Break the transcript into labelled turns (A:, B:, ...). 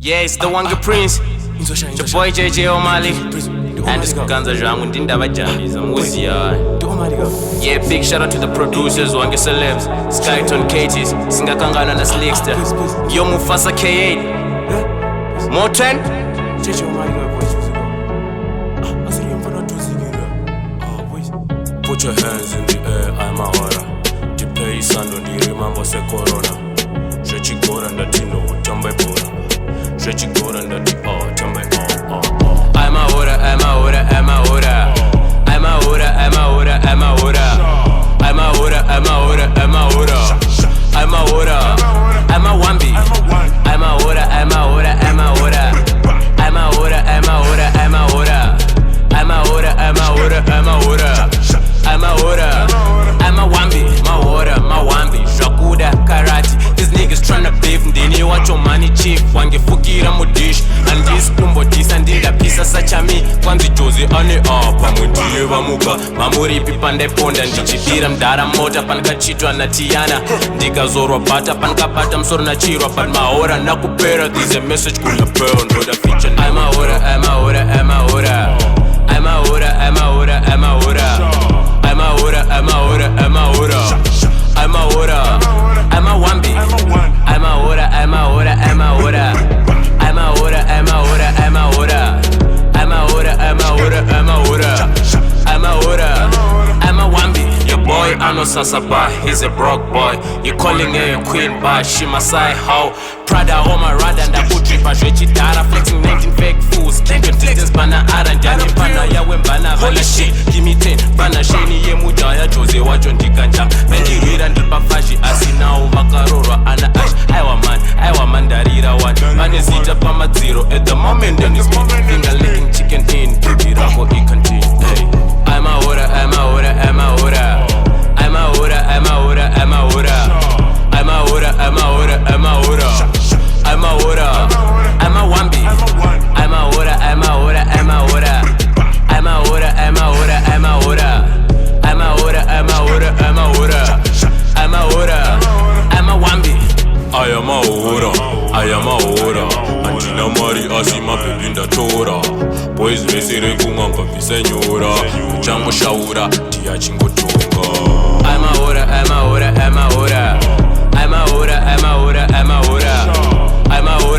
A: Yeah, it's the Wanga Prince. The boy JJ O'Malley. And this Ganza Jangu Ndindaba Jambies. Yeah, big shout out to the producers, Wanga Celebs, Skyton Katies, Singakangana na Slickster. Yo Mufasa K8. Moten. JJ O'Malley voice music. Put your hands in the air, I'm a horror. The place and on the remember se corona. Shechigora ndatino utambe bora. Shechigora ndati tambe I'm a order, I'm a order, I'm a order. I'm a order, I'm a order, I'm a order. I'm a order, I'm a order, I'm a order. I'm a order, I'm a wambi. I'm a order, I'm a order, I'm a order. I'm a order, I'm a order, I'm a order. I'm a order, I'm a order, I'm a order. I'm a order, I'm a wambi. My order, my wambi. Shakuda, karate. These niggas tryna beef. Ndini watch your money chief. Wange fukira mudish. And this kumbo this and the pisa sachami. Kwanzi jozi ane apa. Mundiye vamuka. Mamuri pipande ponda. Ndichibira mdara mota. Panka chitwa na tiana. Ndika zorwa bata. Panka bata msoro na chirwa. But my order nakupera. This is a message kula pearl. Ndoda feature. I'm a order, I'm a order, I'm a order. I'm a order, I'm a order, I'm a order. I'm a order, I'm a order, I'm a order. I'm a order, I'm a wambi. I'm a order, I'm a order, I'm a order. I'm a order, I'm a order, I'm a order. I'm a order, I'm a order, I'm a order. I'm a order, I'm a wambi. Your boy Ano Sasaba, he's a broke boy. You calling her a queen, but she my side how. Prada on my radar and I put trip a data flexing 19 fake fools. Keep your distance, bana aran jani bana ya wembana. Holy shit, give me 10. Bana sheni ye mujaya Jose wajo ndikanja. Benji rira ndipa fashi asina umakarora ana ash. Aiwa man darira one. Man is eat up on my zero at the moment then it's me. Finger licking chicken in. Baby rako it continue. Hey. I'm a order, I'm a order, I'm a order. I'm a order, I'm a order, I'm a order. I'm a order, I'm a order, I'm a order. I'm a order, I'm a wambi. I'm a order, I'm a order, I'm a order. I'm a order, I'm a order, I'm a order. I'm a order, I'm a order, I'm a order. I'm a order, I'm a wambi. I am a order, I am a order. Antina Mari Asima Pelinda Tora. Boys Mesire Kumanga Visenyora. Chango Shaura, Tia Chingo Tonga. I'm a order, I'm a order, I'm a order. I'm a order, I'm a order, I'm a order. I'm a order.